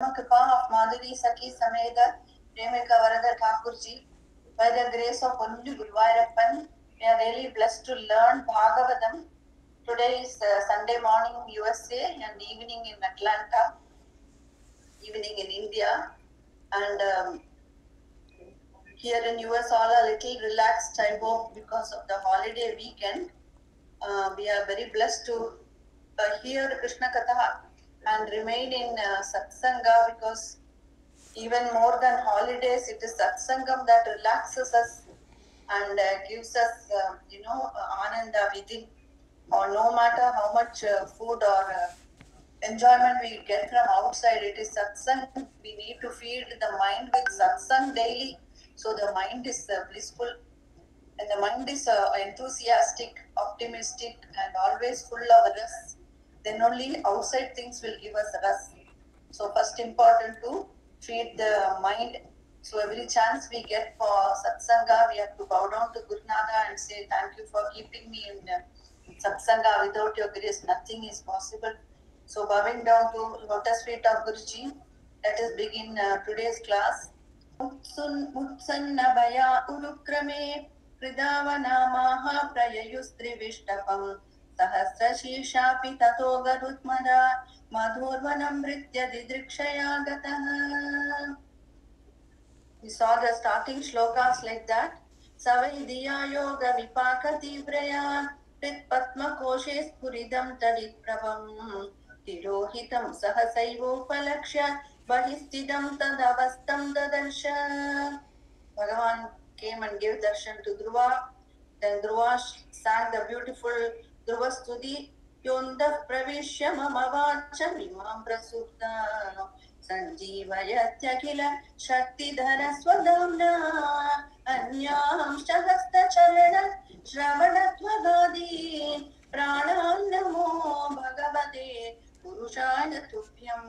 Kripa of Madhuri Saki Sameda Premika Varada Thakurji. By the grace of Punju Guruvayurappan, we are really blessed to learn Bhagavatam. Today is Sunday morning in USA and evening in Atlanta, evening in India. And here in US all a little relaxed, I hope, because of the holiday weekend. We are very blessed to hear Krishna Katha and remain in Satsanga, because even more than holidays, it is Satsangam that relaxes us and gives us, ananda within. Or no matter how much food or enjoyment we get from outside, it is Satsang. We need to feed the mind with Satsang daily, so the mind is blissful and the mind is enthusiastic, optimistic, and always full of rest. Then only outside things will give us rest. So first important to feed the mind. So every chance we get for satsanga, we have to bow down to Gurunatha and say, thank you for keeping me in satsanga. Without your grace, nothing is possible. So bowing down to lotus feet of Guruji, let us begin today's class. Mutsannabhaya urukrame Hridavanaamaha prayayustrivishtapam Sahasrashirshapi tato garutmada Madhurvanam Britya Didrikshaya Gataha. We saw the starting shlokas like that. Savaidiya yoga vipaka tivraya Prit patma koshe spuridam taditprabam Tirohitam sahasaivopalakshya Bahistidam tadavastam dadarsha. Bhagavan came and gave darshan to Dhruva. Then Dhruva sang the beautiful Dhruva Stuti. Yonda pravishya mama vacha mimam prasupta Sanjeevayatyakila Shaktidhara Swadamna Anyam Shahasta Charana Shravanatmagadi Pranam Namo Bhagavate Purushaya Tubhyam.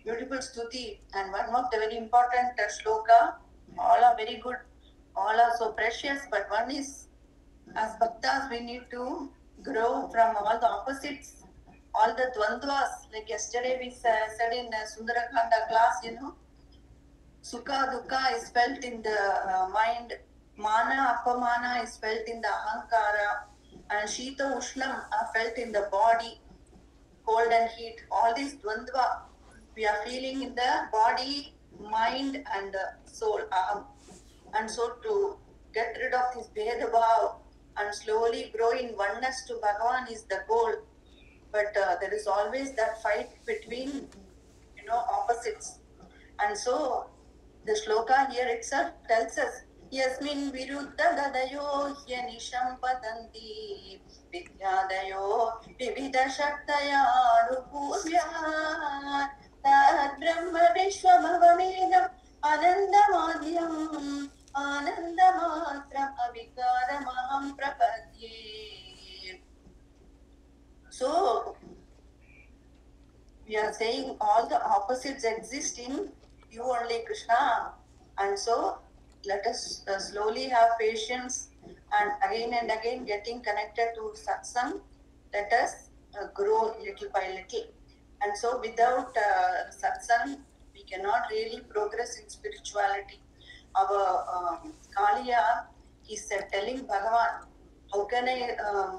Beautiful stuti, and one of the very important shloka. All are very good, all are so precious, but one is, as bhaktas, we need to grow from all the opposites, all the dvandvas. Like yesterday we said in Sundarakanda class, Sukha Dukkha is felt in the mind, Mana Apamana is felt in the Ahankara, and Shita Ushlam are felt in the body, cold and heat. All these dvandva we are feeling in the body, mind, and soul, aham. And so to get rid of this Bheda Bhav and slowly grow in oneness to Bhagavan is the goal. But there is always that fight between, opposites. And so the shloka here itself tells us, Yasmin viruddha dadayo hyanisham patanti vidyadayo vividha shaktaya anupurvya tad brahma vishwamavamedam anandamadhyam anandamatram avikaramaham prapadye. So we are saying all the opposites exist in you only, Krishna. And so let us slowly have patience and again getting connected to satsang. Let us grow little by little. And so without satsang, we cannot really progress in spirituality. Our Kaliya is telling Bhagavan, how can I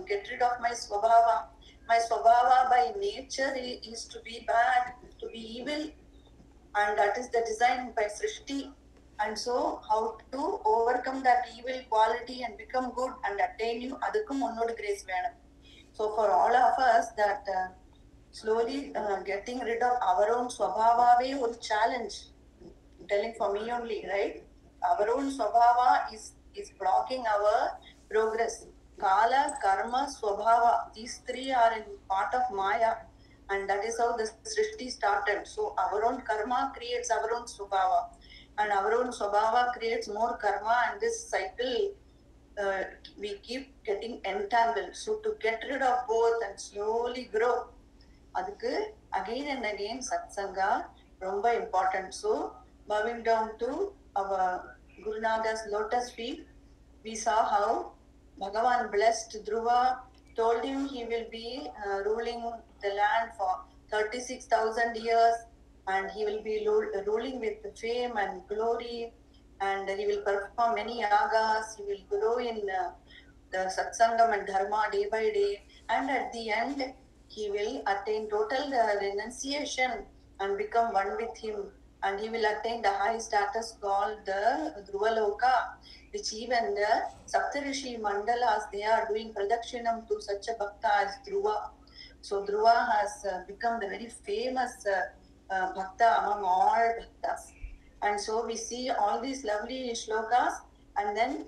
get rid of my swabhava? My swabhava by nature is to be bad, to be evil, and that is the design by Srishti. And so how to overcome that evil quality and become good and attain you, adukkum unnod grace venam. So for all of us, that slowly getting rid of our own swabhavave or challenge. I'm telling for me only, right? Our own swabhava is blocking our progress. Kala, karma, swabhava, these three are in part of Maya, and that is how the Srishti started. So our own karma creates our own swabhava, and our own swabhava creates more karma, and this cycle we keep getting entangled. So to get rid of both and slowly grow, adukku again and again satsanga romba important. So bowing down to our Gurunatha's lotus feet, we saw how Bhagavan blessed Dhruva, told him he will be ruling the land for 36,000 years, and he will be ruling with fame and glory, and he will perform many yagas. He will grow in the satsangam and dharma day by day, and at the end he will attain total renunciation and become one with him, and he will attain the high status called the Dhruvaloka, which even the Saptarishi Mandalas, they are doing pradakshinam to such a bhakta as Dhruva. So Dhruva has become the very famous bhakta among all bhaktas. And so we see all these lovely shlokas, and then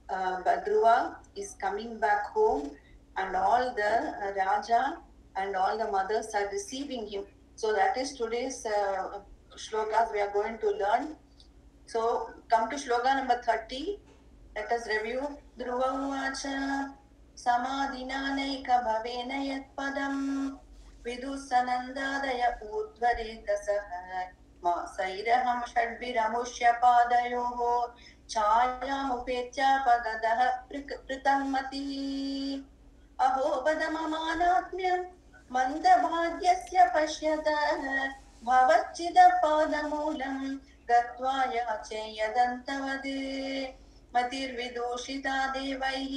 Dhruva is coming back home, and all the Raja and all the mothers are receiving him. So that is today's shlokas we are going to learn. So come to shloka number 30. Let us review. Dhruva uvacha samadhinaneka bhavena yatpadam vidusanandadaya udvaretasah masairaham shadviramushya padayoho छायामुपेत्यापगतः पृतङ्मतिः अहोपदममानात्म्यं मन्दभाग्यस्य पश्यतः भवच्चिदपादमूलं गत्वा याचे यदन्तवदे मतिर्विदूषिता देवैः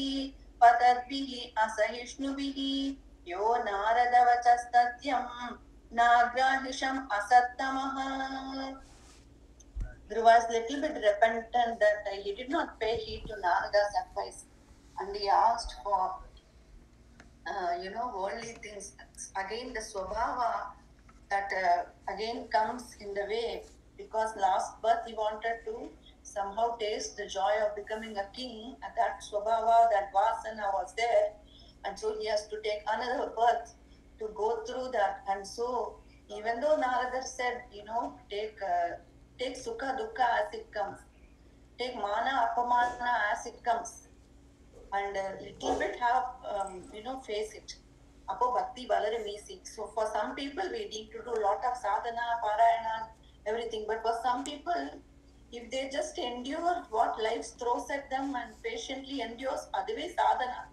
पतद्भिः असहिष्णुभिः यो नारदवचस्तत्यं नाग्राहिषम् असत्तमः. Dhruva was little bit repentant that he did not pay heed to Narada's advice, and he asked for, worldly things. Again, the swabhava that again comes in the way, because last birth he wanted to somehow taste the joy of becoming a king, and that swabhava, that vasana was there, and so he has to take another birth to go through that. And so, even though Narada said, take sukha dukkha as it comes, take mana apamana as it comes, and little bit have face it. Apo bhakti valaram easy. So for some people we need to do a lot of sadhana, parayana, everything. But for some people, if they just endure what life throws at them and patiently endures, aduve sadhana.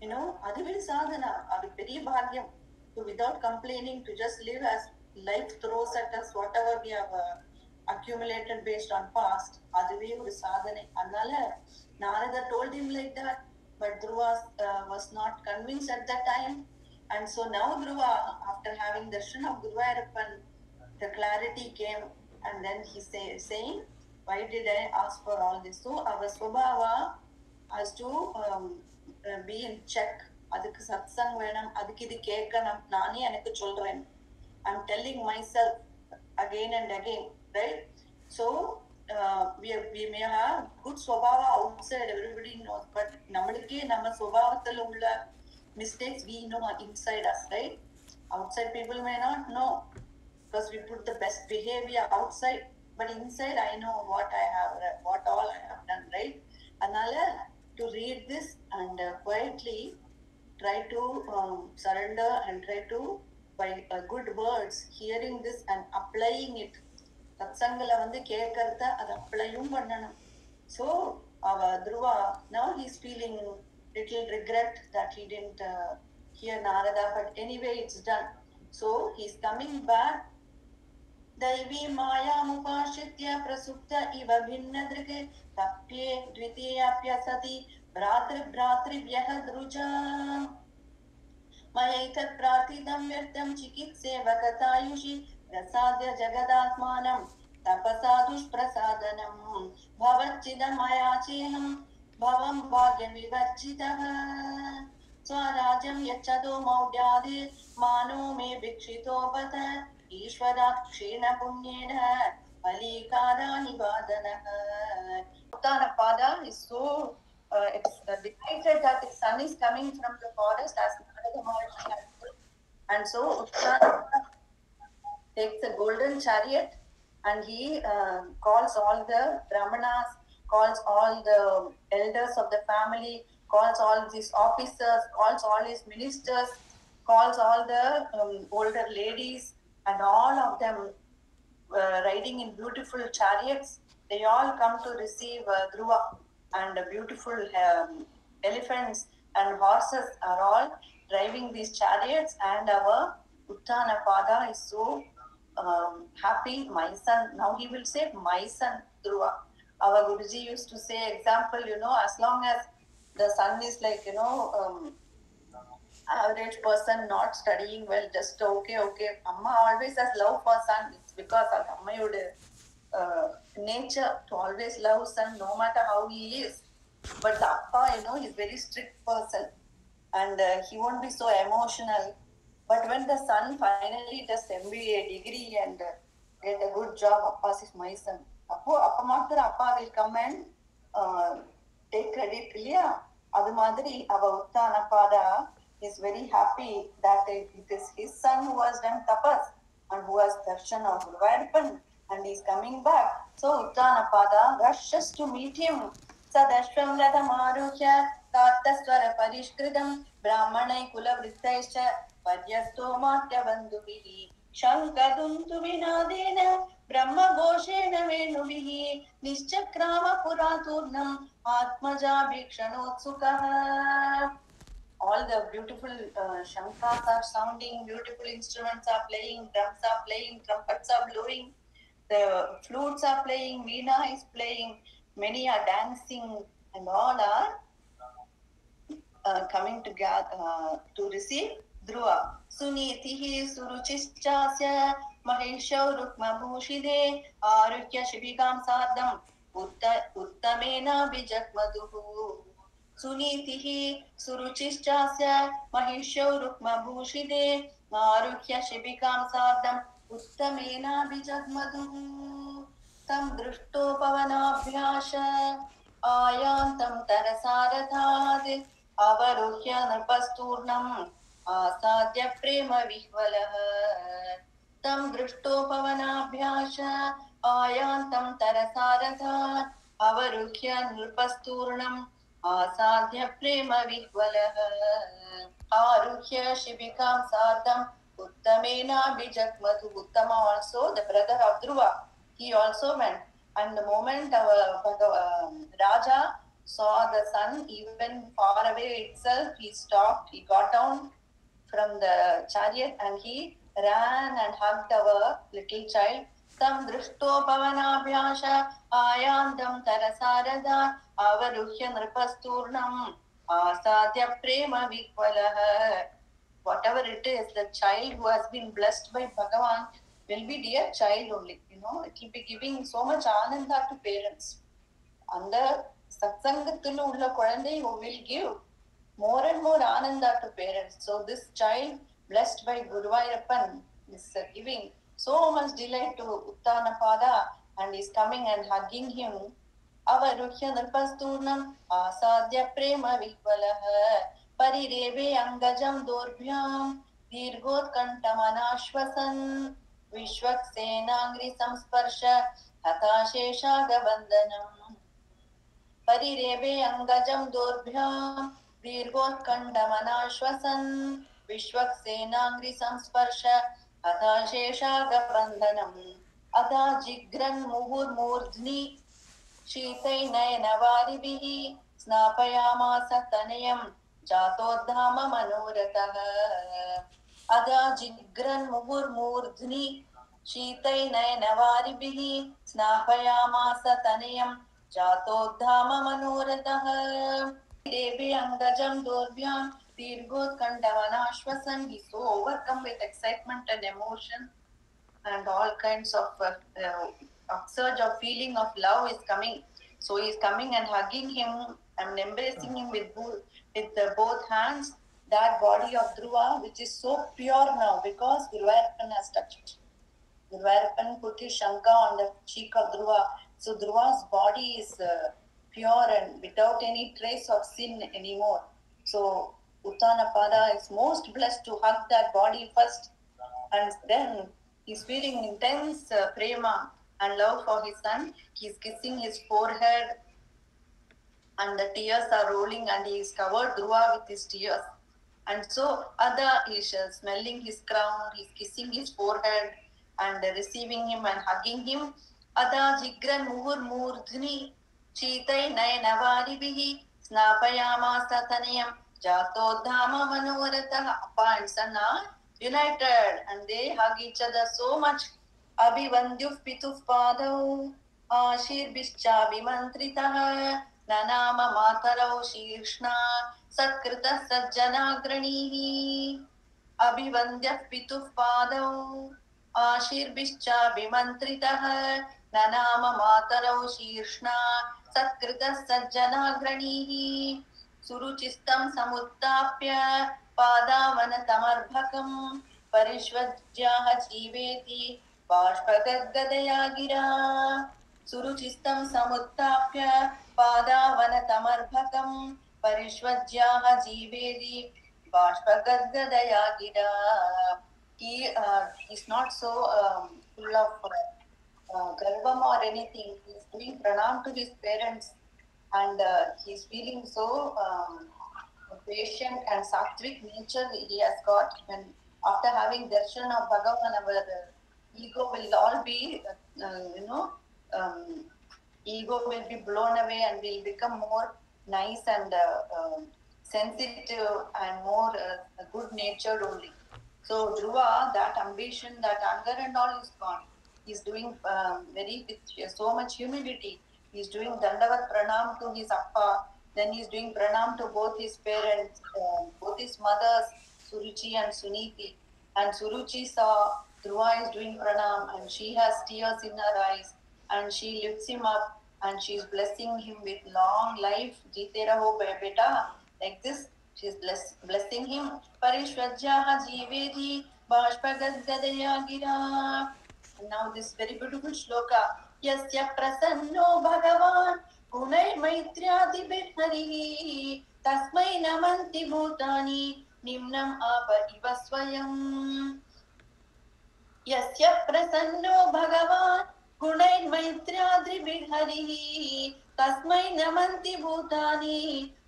Aduve sadhana, adu periya bhagyam. So without complaining, to just live as life throws at us, whatever we have accumulated based on past, aduve oru sadhana. Annala Narada told him like that, but Dhruva was not convinced at that time. And so now Dhruva, after having darshan of Guruvayurappan, the clarity came, and then he saying, why did I ask for all this? So our swabhava has to be in check. அதுக்கு சத்சங் வேணும், அதுக்கு இது கேட்கணும், நானே எனக்கு சொல்றேன். I'm telling myself again and again, right? So we may have good swabhava outside, everybody knows, but namalke nama swabhavathil ulla mistakes we know inside us, right? Outside people may not know, because we put the best behavior outside, but inside I know what all I have done, right? Anala, to read this and quietly try to surrender and try to, by good words, hearing this and applying it. சத்சங்கல கேட்கறத அதை அப்ளையும் பண்ணணும். So our Dhruva, now he's feeling little regret that he didn't hear Narada, but anyway it's done. So he's coming back. दैवी मायामुपाश्रित्य प्रसुप्त इव भिन्नदृक् तप्ये द्वितीयाप्यसति भ्रातृभ्रातृभ्यः द्रुजा मयैतत् प्रार्थितं व्यर्थं चिकित्सेवकतायुषि प्रसाद्य जगदात्मानं तपसा दुष्प्रसादनं भवच्चिदमयाचेहं भवं भाग्यविवर्जितः स्वराज्यं यच्छतो मौढ्यादि मानो मे भिक्षितोपत ईश्वरात् क्षीण पुण्येन फलीकारानिवादनः. Uttanapada is so delighted that his son is coming from the forest as Narada Maharshi had told. And so Uttanapada takes a golden chariot, and he calls all the brahmanas, calls all the elders of the family, calls all these officers, calls all his ministers, calls all the older ladies, and all of them riding in beautiful chariots. They all come to receive Dhruva, and beautiful elephants and horses are all driving these chariots, and our Uttanapada is so happy, my son. Now he will say, my son Dhruva. Our Guruji used to say, example, as long as the son is like, average person not studying well, just okay. Amma always has love for son. It's because of Ammayude nature to always love son no matter how he is. But the Appa, he's very strict person and he won't be so emotional. But when the son finally does MBA degree and get a good job, Appa says, my son. Appa matter, Appa will come and uh, take credit. Adu madri, our Uttanapada is very happy that it is his son who has done tapas and who has darshan of Guruvayurappan and he is coming back. So Uttanapada rushes to meet him. Sadashvam Radhamaruhya Kartaswara Parishkritam Brahmanai Kulavrittaiश्च Paryastho Matyabandhuvihi Shankaduntu Vinadena Brahmaghoshen Venuvihi Nishchakrama Puraturnam Atmaja Bhikshanotsukaha. All the beautiful shankars are sounding, beautiful instruments are playing, drums are playing, trumpets are blowing, the flutes are playing, veena is playing, many are dancing, and all are coming to receive Dhruva. Sunitihi suruchischasya maheshau rukmabhushide arukya shibikam sadam uttamena bijakmaduhu. Sunitihi suruchischasya maheshau rukmabhushide arukya shibikam sadam uttamena bijakmaduhu. Tam दृष्टोपवनाभ्यास आयान्तं तरसारथात् अवरुह्य नृपस्तूर्णम् आसाद्य प्रेमविह्वलः तं दृष्टोपवनाभ्यास आयान्तं तरसारथात् अवरुह्य नृपस्तूर्णम् आसाद्य प्रेमविह्वलः आरुह्य शिबिकां सार्धम् उत्तमेनाभिजग्मधु. Uttama also the brother of Dhruva, he also went. And the moment our Raja saw the sun, even far away itself, he stopped, he got down from the chariot and he ran and hugged our little child. Tam drishto pavanabhyasha ayandam tarasarada avaruhya nripasturnam asadya prema vikvalah. Whatever it is, the child who has been blessed by Bhagavan will be dear child only. It will be giving so much ananda to parents. And the satsangatilu ulla kulandai will give more and more ananda to parents. So this child blessed by Guruvayurappan is giving so much delight to Uttanapada and is coming and hugging him. Avaruhya nripasturnam asadya prema vikvalah परिरेवे अंगजं दोर्भ्यां दीर्घोत्कण्ठमनाश्वसन् विश्वक्सेनाङ्घ्रि संस्पर्श हताशेषागबन्धनम् परिरेवे अंगजं दोर्भ्यां दीर्घोत्कण्ठमनाश्वसन् विश्वक्सेनाङ्घ्रि संस्पर्श हताशेषागबन्धनम् अदा जिघ्रन् मुहुर्मूर्ध्नि शीतैर्नयनवारिभिः स्नापयामास तनयम् जातोद्धाम मनोरथः अदा जिघ्रन् मुहुर्मूर्ध्नि शीतैर्नयनवारिभिः स्नापयामास तनयम् जातोद्धाम मनोरथः देवी अंगजं दोर्भ्यां दीर्घोत्कण्ठमनाश्वसन्. He so overcome with excitement and emotion and all kinds of upsurge of feeling of love is coming. So he is coming and hugging him and embracing him with both hands. That body of Dhruva, which is so pure now because Guruvayurappan has touched. Guruvayurappan put his shanka on the cheek of Dhruva. So Dhruva's body is pure and without any trace of sin anymore. So Uttanapada is most blessed to hug that body first, and then he's feeling intense prema and love for his son. He's kissing his forehead and the tears are rolling and he is covered Dhruva with his tears. And so Ada is smelling his crown, he's kissing his forehead and receiving him and hugging him. Ada jigran muhur murdhni chitai nayanavaribihi snapayamasa tanayam jatodhama manoratah. Appa and son are united and they hug each other so much अभिवन्द्युः पितुः पादौ आशीर्भिश्चाभिमन्त्रितः ननाम मातरौ शीर्ष्णा सत्कृतः सज्जनाग्रणीः अभिवन्द्यः पितुः पादौ आशीर्भिश्चाभिमन्त्रितः ननाम मातरौ शीर्ष्णा सत्कृतः सज्जनाग्रणीः सुरुचिस्तं समुत्थाप्य पादावनतमर्भकम् परिष्वज्याः जीवेति बाष्पगद्गदया गिरा सुरुचिस्तं समुत्थाप्य पादावनतमर्भकम् परिष्वज्याः जीवेति बाष्पगद्गदया गिरा. He is not so full of garvam or anything. He is doing pranam to his parents, and he is feeling so patient and sattvic nature he has got. And after having darshan of Bhagavan, our ego will all be, um, ego will be blown away and will become more nice and sensitive and more good natured only. So Dhruva, that ambition, that anger and all is gone. He's doing with so much humility. He's doing Dandavat Pranam to his Appa. Then he's doing Pranam to both his parents, both his mothers, Suruchi and Suniti. And Suruchi saw Dhruva is doing Pranam and she has tears in her eyes and she lifts him up and she's blessing him with long life. Jeete raho beta. Like this, she's blessing him. Parishvajyaha jivedi bashpagadgadaya gira. And now this very beautiful shloka. Yasya prasanno bhagavan gunai maitriyadibharihi tasmai namanti bhutani nimnam apa iva swayam. यस्य प्रसन्नो भगवान् गुणैर्मैत्र्याद्रिभिर्हरिः तस्मै नमन्ति भूतानि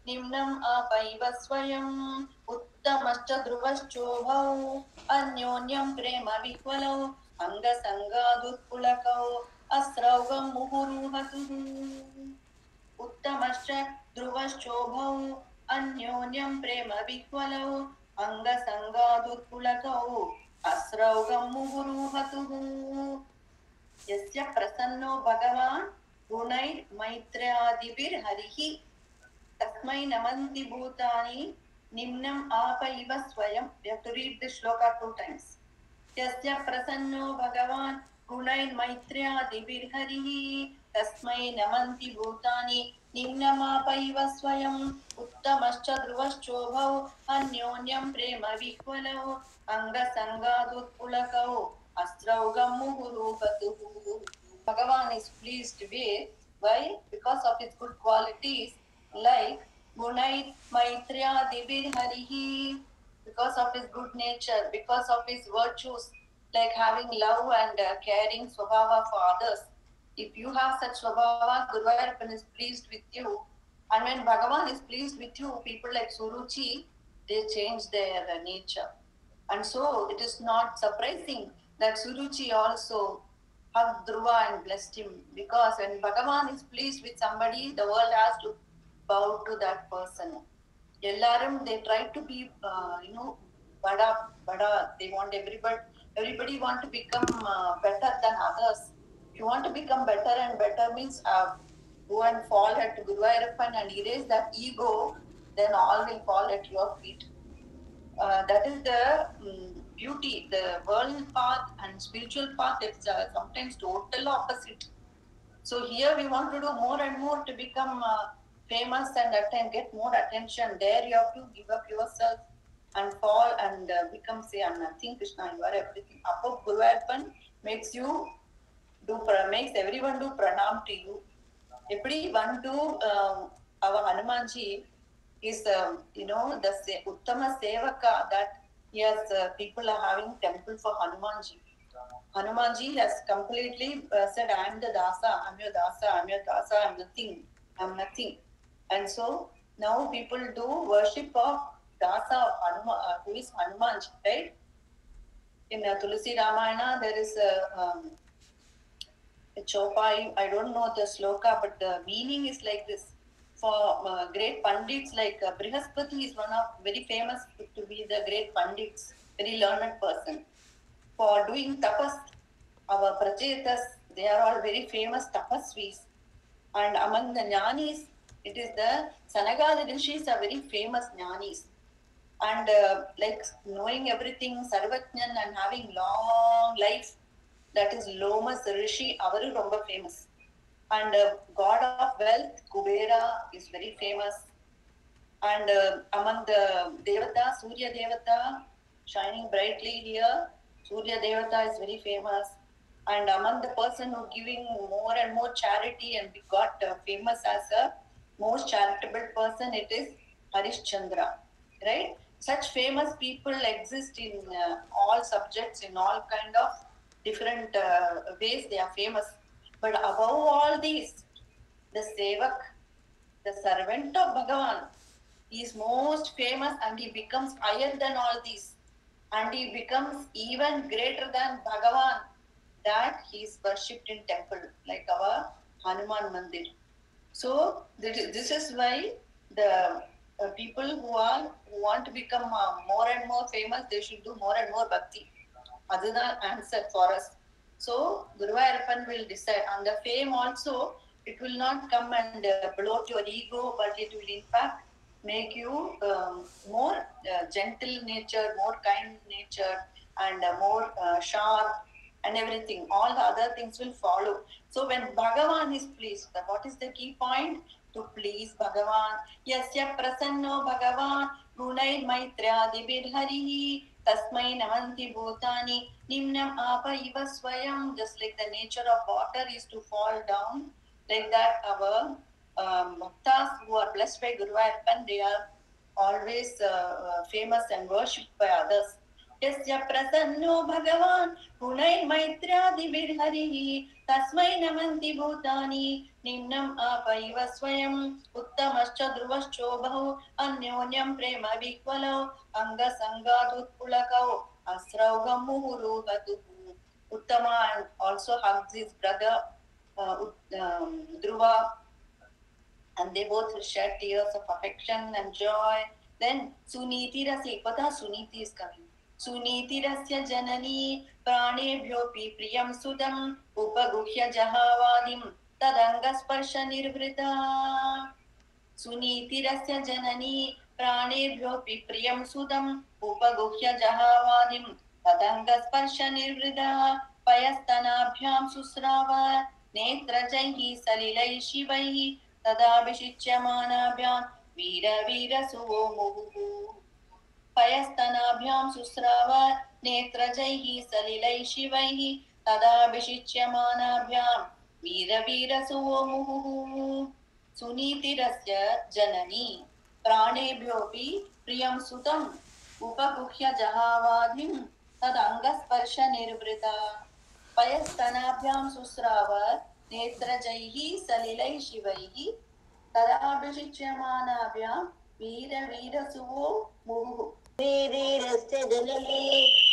निम्नम् आपैव स्वयम् उत्तमश्च ध्रुवश्चोभौ अन्योन्यं प्रेम विह्वलौ अङ्गसङ्गादुत्पुलकौ अस्रौगं मुहुरुहतुः उत्तमश्च ध्रुवश्चोभौ अन्योन्यं प्रेम विह्वलौ अङ्गसङ्गादुत्पुलकौ अस्रौगं मुहुरुहतुः यस्य प्रसन्नो भगवान् गुणैर्मैत्र्यादिभिर्हरिः तस्मै नमन्ति भूतानि निम्नम् आप इव स्वयं. We have to read this shloka 2 times. यस्य प्रसन्नो भगवान् गुणैर्मैत्र्यादिभिर्हरिः तस्मै नमन्ति भूतानि निम्नमाप इव स्वयम् उत्तमश्च ध्रुवश्चोभौ अन्योन्यं प्रेम विह्वलौ अङ्गसङ्गादुत्पुलकौ अस्रौगं मुहुरुहतुः. Bhagavan is pleased with. Why? Because of his good qualities like Gunait Maitriyadibirharihi, because of his good nature, because of his virtues like having love and caring swabhava for others. If you have such swabhava, Guruvayurappan is pleased with you. And when Bhagavan is pleased with you, people like Suruchi, they change their nature. And so it is not surprising that Suruchi also hugged Dhruva and blessed him, because when Bhagavan is pleased with somebody, the world has to bow to that person. Ellarum, they try to be, bada. They want everybody want to become better than others. If you want to become better and better means go and fall at Guruvayurappan and erase that ego, then all will fall at your feet. That is the beauty. The world path and spiritual path is sometimes total opposite. So here we want to do more and more to become famous and get more attention. There you have to give up yourself and fall and become say I'm nothing. Krishna, you are everything. Appo Guruvayurappan makes everyone do pranam to you. Every one do our Hanumanji is the Uttama Sevaka, that yes, people are having temple for Hanumanji. Hanumanji has completely said, I am the Dasa, I am your Dasa, I am your Dasa, I am nothing. And so now people do worship of Dasa of Hanuman, who is Hanumanji, right? In Tulsi Ramayana, there is a Chopai, I don't know the sloka, but the meaning is like this. For great Pandits like Brihaspati is one of very famous to be the great Pandits, very learned person. For doing tapas, Our Prachetas, they are all very famous tapasvis. And among the jnanis, it is the Sanagadi Rishis are very famous jnanis. And like knowing everything, Sarvajnan and having long life, that is Lomas Rishi, avaru romba famous. And god of wealth, Kubera, is very famous. And among the Devata, Surya Devata, shining brightly here, Surya Devata is very famous. And among the person who giving more and more charity and got famous as a most charitable person, it is Harishchandra, right? Such famous people exist in all subjects, in all kind of different ways they are famous. But above all these, the Sevak, the servant of Bhagavan, he is most famous and he becomes higher than all these. And he becomes even greater than Bhagavan, that he is worshipped in temple, like our Hanuman Mandir. So this is why the people who want to become more and more famous, they should do more and more bhakti. That's the answer for us. So Guruvayurappan will decide. And the fame also, it will not come and bloat your ego, but it will in fact make you more gentle nature, more kind nature, and more sharp and everything. All the other things will follow. So when Bhagavan is pleased, what is the key point? To please Bhagavan. Yasya prasanno Bhagavan gunair maitriyadibirharihi tasmai namanti bhutani nimnam apa iva swayam. Just like the nature of water is to fall down, like that our bhaktas who are blessed by Guru Ayappan, they are always famous and worshipped by others. यस्य प्रसन्नो भगवान् गुणैर्मैत्र्यादिभिर्हरिः तस्मै नमन्ति भूतानि निम्नम् आपैव स्वयम् उत्तमश्च ध्रुवश्चोभौ अन्योन्यं प्रेम विह्वलौ अङ्गसङ्गादुत्पुलकौ अस्रौगं मुहुरुहतुः. Uttama also hugs his brother Dhruva, and they both shed tears of affection and joy. Then Suniti Rasi, Pata Suniti is coming. Suniti Rasya Janani Pranebhyopi Priyam Sudam Upaguhya Jahavadim Tadanga Sparsha Nirvrita. सुनीतिरस्य जननी प्राणेभ्योऽपि प्रियं सुदम् उपगुह्य जहावादिं तदङ्गस्पर्शनिर्वृतः पयस्तनाभ्यां शुश्राव नेत्रजैः सलिलैः शिवैः तदाभिषिच्यमानाभ्यां वीरवीरसुवोमुहुः पयस्तनाभ्यां शुश्राव नेत्रजैः सलिलैः शिवैः तदाभिषिच्यमानाभ्यां वीरवीरसुवोमुहुः सुनीतिरस्य जननी प्राणेभ्योऽपि प्रियं सुतम् उपगुह्य जहावाधिं तदङ्गस्पर्शनिर्वृता पयस्तनाभ्यां शुश्राव नेत्रजैः सलिलैः शिवैः तदाभिषिच्यमानाभ्यां वीरवीरसुवो मुहुः वीरस्य जननी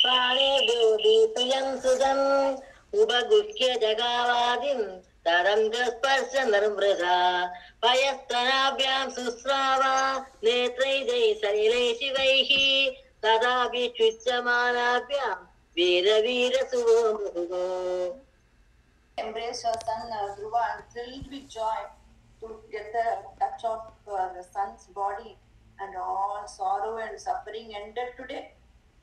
प्राणेभ्योऽपि प्रियं सुदम् उपगुह्य जगावादिं तरङ्गस्पर्श निर्वृथा पयस्तनाभ्यां शुश्राव नेत्रैः सलिलैः शिवैः तदापि च्युच्यमानाभ्यां वीरवीरसुवोमुहुः. Embrace her son Dhruva and thrilled with joy to get the touch of the son's body, and all sorrow and suffering ended today.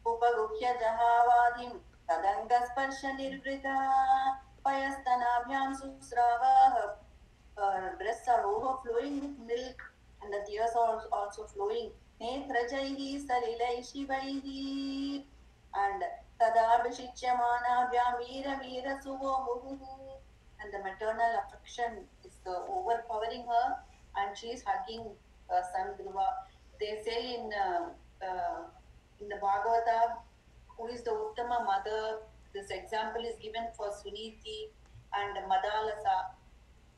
Upaguhya jahavadim tadangasparsha nirvrita payastanabhyam susrava. Her breasts are overflowing with milk, and the tears are also flowing. Netrajaihi salilai shivaihi, and tadabhishityamana veera veera suvo muhu. And the maternal affection is overpowering her, and she is hugging son Dhruva. They say in the Bhagavata, who is the Uttama mother. This example is given for Suniti and Madalasa,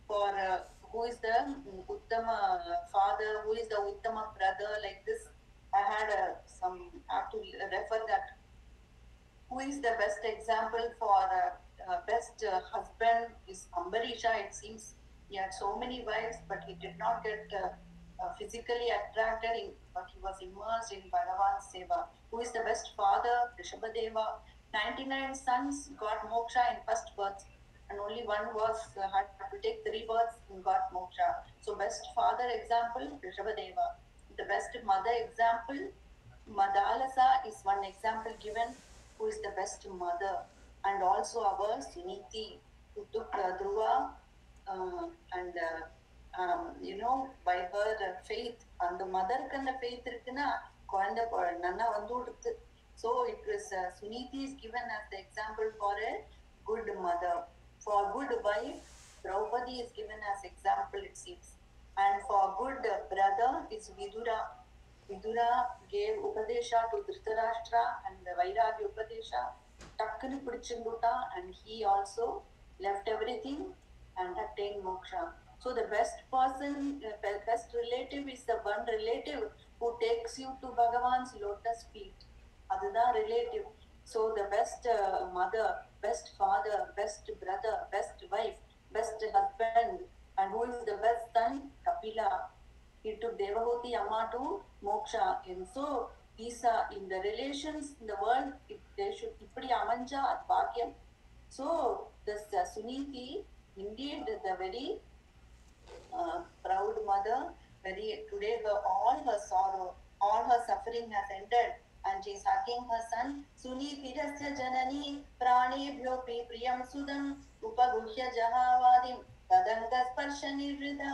for who is the Uttama father, who is the Uttama brother. Like this, I had I have to refer that. Who is the best example for best husband is Ambarisha. It seems he had so many wives, but he did not get physically attracted, but he was immersed in Bhagavan's seva. Who is the best father? Rishabhadeva. 99 sons got moksha in first birth, and only one was had to take 3 births and got moksha. So best father example, Rishabhadeva. The best mother example, Madalasa is one example given, who is the best mother. And also our Suniti, who took Dhruva and by her faith, and the mother can the faith இருக்குன்னா குழந்தை நன்னா வந்து கொடுத்து. So it was Suniti is given as the example for a good mother. For good wife, Draupadi is given as example, it seems. And for good brother is Vidura. Vidura gave Upadesha to Dhritarashtra and the Vairagya Upadesha. Takkanu pidichunduta, and he also left everything and attained moksha. So the best person, best relative is the one relative who takes you to Bhagavan's lotus feet. Adha relative. So the best mother, best father, best brother, best wife, best husband, and who is the best son? Kapila. He took Devavati Amma to moksha. And so these are in the relations in the world, if they should ipadi amanja at bhagyam. So this Suniti, indeed the very proud mother, very today all her sorrow, all her suffering has ended, and she is hugging her son. Sunithirasya janani pranebhyopi priyam sudam upaguhya jahavadim tadanga sparsha nirvida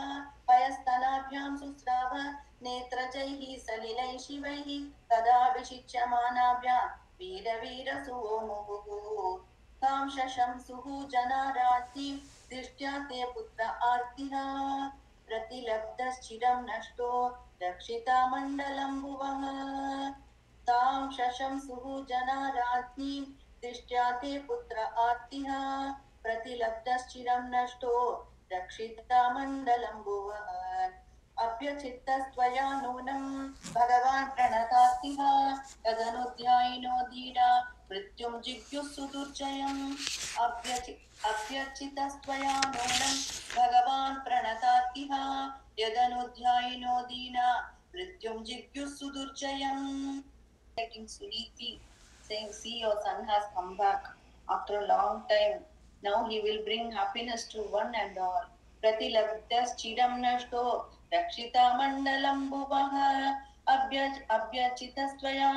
payastanabhyam susrava netrajaihi salilai shivaihi tada vishichyamanabhyam veera veera suhomuhu तां शशंसुः जनाराति दृष्ट्या ते पुत्र आर्तिः प्रतिलब्धश्चिरं नष्टो रक्षिता मण्डलं भुवः तां शशंसुः जनाराति दृष्ट्या ते पुत्र आर्तिः प्रतिलब्धश्चिरं नष्टो रक्षिता मण्डलं भुवः अभ्यचित्तस्त्वया नूनं भगवान् प्रणतार्तिः तदनुध्यायिनो धीरा मृत्युं जिज्ञुः सुदुर्जयम् अभ्यर्चितस्त्वया नूनं भगवान् प्रणतार्तिः यदनुध्यायिनो दीना मृत्युं जिज्ञुः सुदुर्जयम्. Suniti saying, see, your son has come back after a long time. Now he will bring happiness to one and all. Pratilabdas chiram nashto rakshita mandalam bhuvah abhyachitastvaya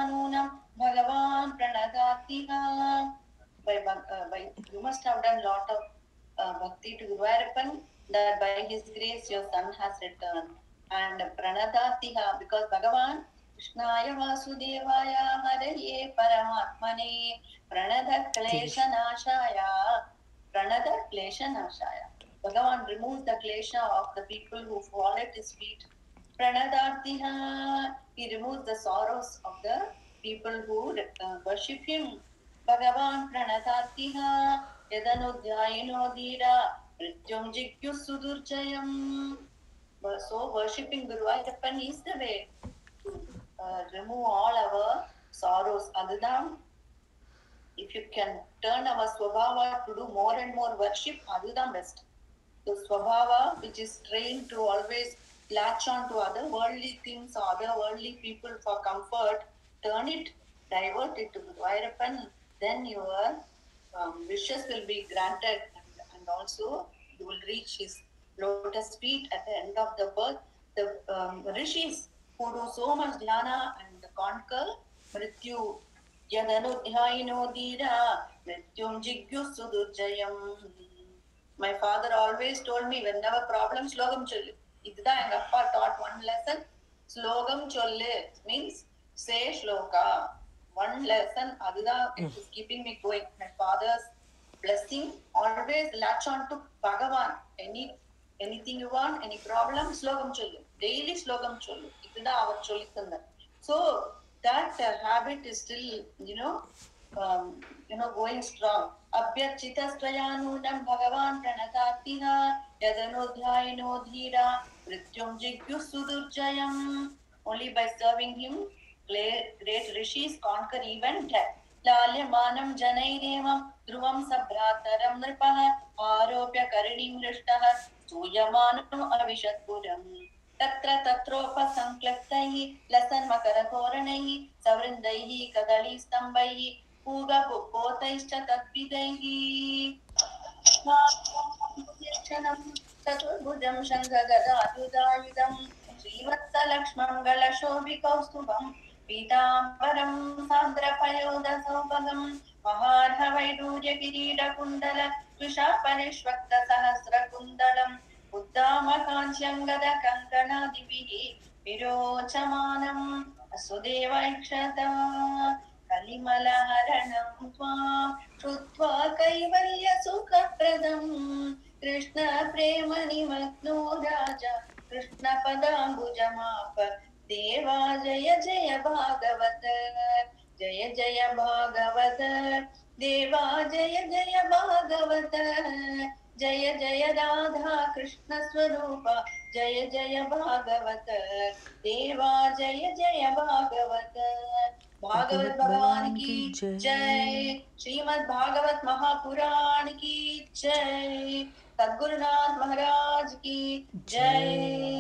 Bhagavan pranadatiha. By you must have done lot of bhakti to Guruvayurappan, that by his grace your son has returned. And pranadatiha, because Bhagavan Krishnaya Vasudevaya Haraye Paramatmane Pranada Klesha Nashaya. Pranada Klesha Nashaya. Bhagavan removes the klesha of the people who fall at his feet. Pranadartiha, he removes the sorrows of the people who worship him. Bhagavan Pranadartiha, Yadanudhyayino Dhira, Mrityum Jigyu Sudurjayam. So worshipping Guruvayurappan is the way to remove all our sorrows. Adadam, if you can turn our swabhava to do more and more worship, adadam best. The swabhava, which is trained to always latch on to other worldly things or other worldly people for comfort, turn it, divert it to Guruvayurappan, then your wishes will be granted, and also you will reach his lotus feet at the end of the birth. The rishis who do so much dhyana and conquer mrityu, yadanudhyayino dhira mrityum jigyu sudurjayam. My father always told me, whenever problem, slogam chollu. Idha enga appa taught one lesson. Slogam chollu means say shloka. One lesson, adha it is keeping me going. My father's blessing, always latch on to Bhagavan. Anything you want, any problem, slogam chollu. Daily slogam chollu. Idha avar chollithanda. So that habit is still, going strong. Abhyachitastrayanunam Bhagavan pranatatiha yadanodhyayino dhira mrityum jigyu sudurjayam. Only by serving him, great rishis conquer even death. Lalyamanam janairevam dhruvam sabhrataram nripah aropya karinim rishtaha suyamano avishatpuram. तत्र तत्रोपसंक्लक्तैः लसन्मकरतोरणैः सवृन्दैः कदलीस्तम्भैः पूगपोतैश्च तद्विदैः चतुर्भुजं शङ्खगदायुधायुधं श्रीवत्सलक्ष्मङ्गलशोभिकौस्तुभं पीताम्बरं सान्द्रपयोधसौभगं महार्हवैडूर्यकिरीटकुण्डल कृशापरिष्वक्तसहस्रकुन्दलम् उद्दामकाञ्च्यङ्गदकङ्कणादिभिः विरोचमानम् वसुदेवैक्षत कलिमलहरणं त्वां श्रुत्वा कैवल्यसुखप्रदम् कृष्णप्रेमनिमग्नो राजा कृष्णपदाम्बुजमाप देवा जय जय भागवत जय जय भागवत देवा जय जय भागवत जय जय राधा कृष्ण स्वरूप जय जय भागवत देवा जय जय भागवत भागवत भगवान की जय श्रीमद् भागवत महापुराण की जय सद्गुरुनाथ महाराज की जय